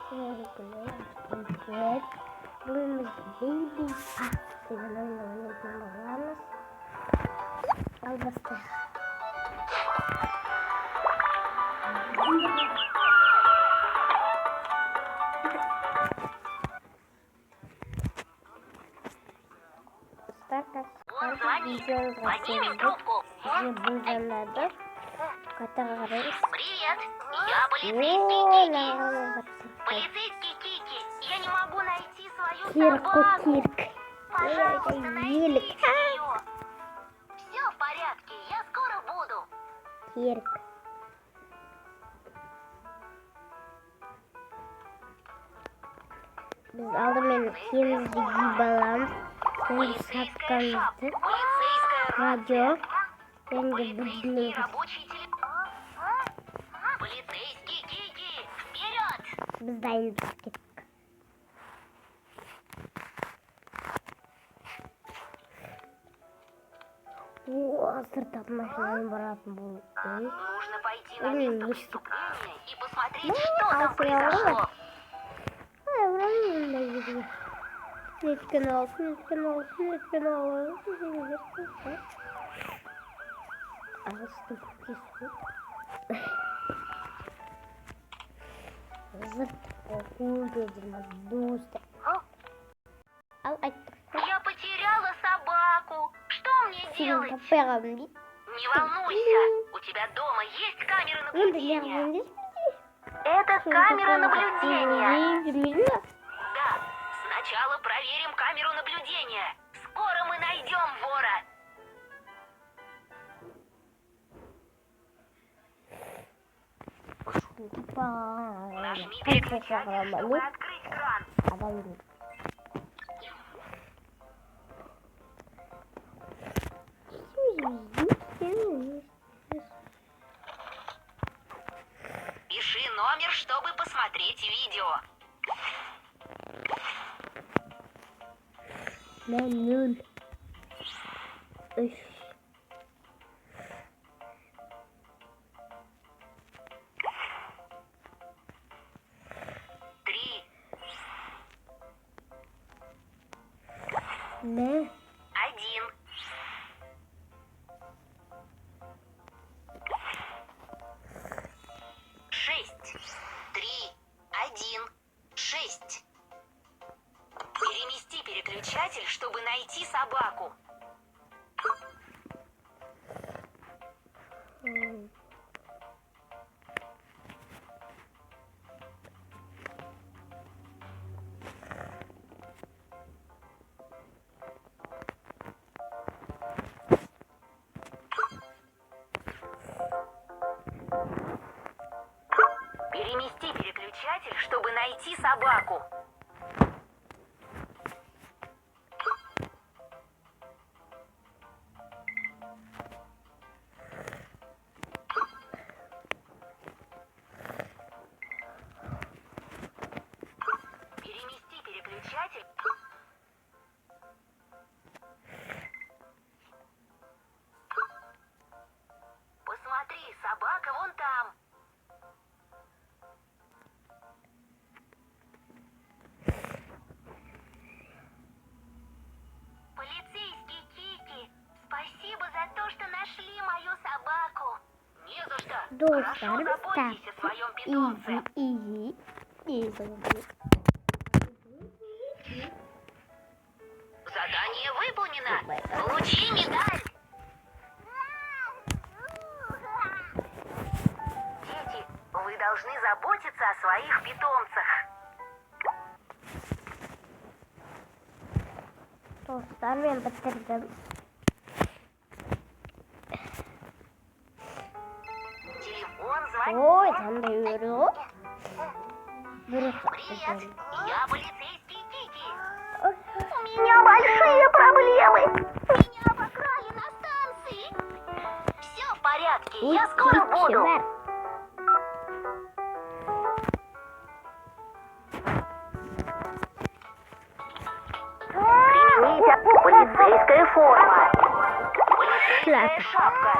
Привет. Будем Baby Pass. Албастер. Он звонит. Поднимем трубку. Привет, я полицейский Кики. Полицейский Кики, я не могу найти свою собаку. Пожалуйста, найдите ее. Все в порядке, я скоро буду. Кирк. Biz aldığımız kendimizi balam, Полицейская шапка, radyo, полицейская ben de рабочий телефон. Полицейский Кики, вперед! biz de aynı gittik. Сыртап машинаны баратын бұл. Нужно пойти на место преступления и посмотреть, что там сериал произошло. Снег канал. Я потеряла собаку. Что мне делать? Не волнуйся, у тебя дома есть камеры наблюдения. Это камера наблюдения. Да, сначала проверим камеру наблюдения. Скоро мы найдем вора. Нажми переключатель, чтобы открыть кран. Пиши номер, чтобы посмотреть видео. 0. 3. Ne? 1. 6. 3. 1. 6. Перемести переключатель, чтобы найти собаку. Перемести переключатель, чтобы найти собаку. Перемести переключатель. Посмотри, собака вон там. Полицейский Кики, спасибо за то, что нашли мою собаку. Не за что. Хорошо заботьтесь о своем питомце. Задание выполнено. Получи медаль. Дети, вы должны заботиться о своих питомцах. Dostlar ben bitirdim. Телефон звонит. Oy sen de yürü. Привет, я полицейский Кики. У меня большие проблемы. Меня обокрали на станции. Все в порядке, я скоро буду. Примите полицейская форма. Полицейская шапка.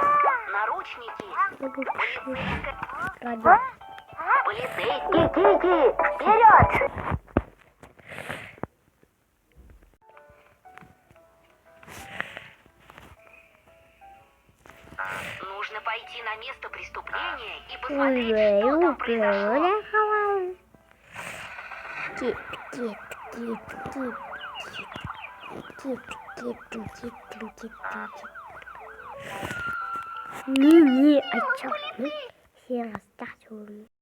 Наручники. Полицейская... Полицейский Кики, вперед! Нужно пойти на место преступления и посмотреть, что там произошло. Кит, кит, кит, кит, кит, кит, кит, кит, кит, кит. Не, а чё? Ну, все рассказывают.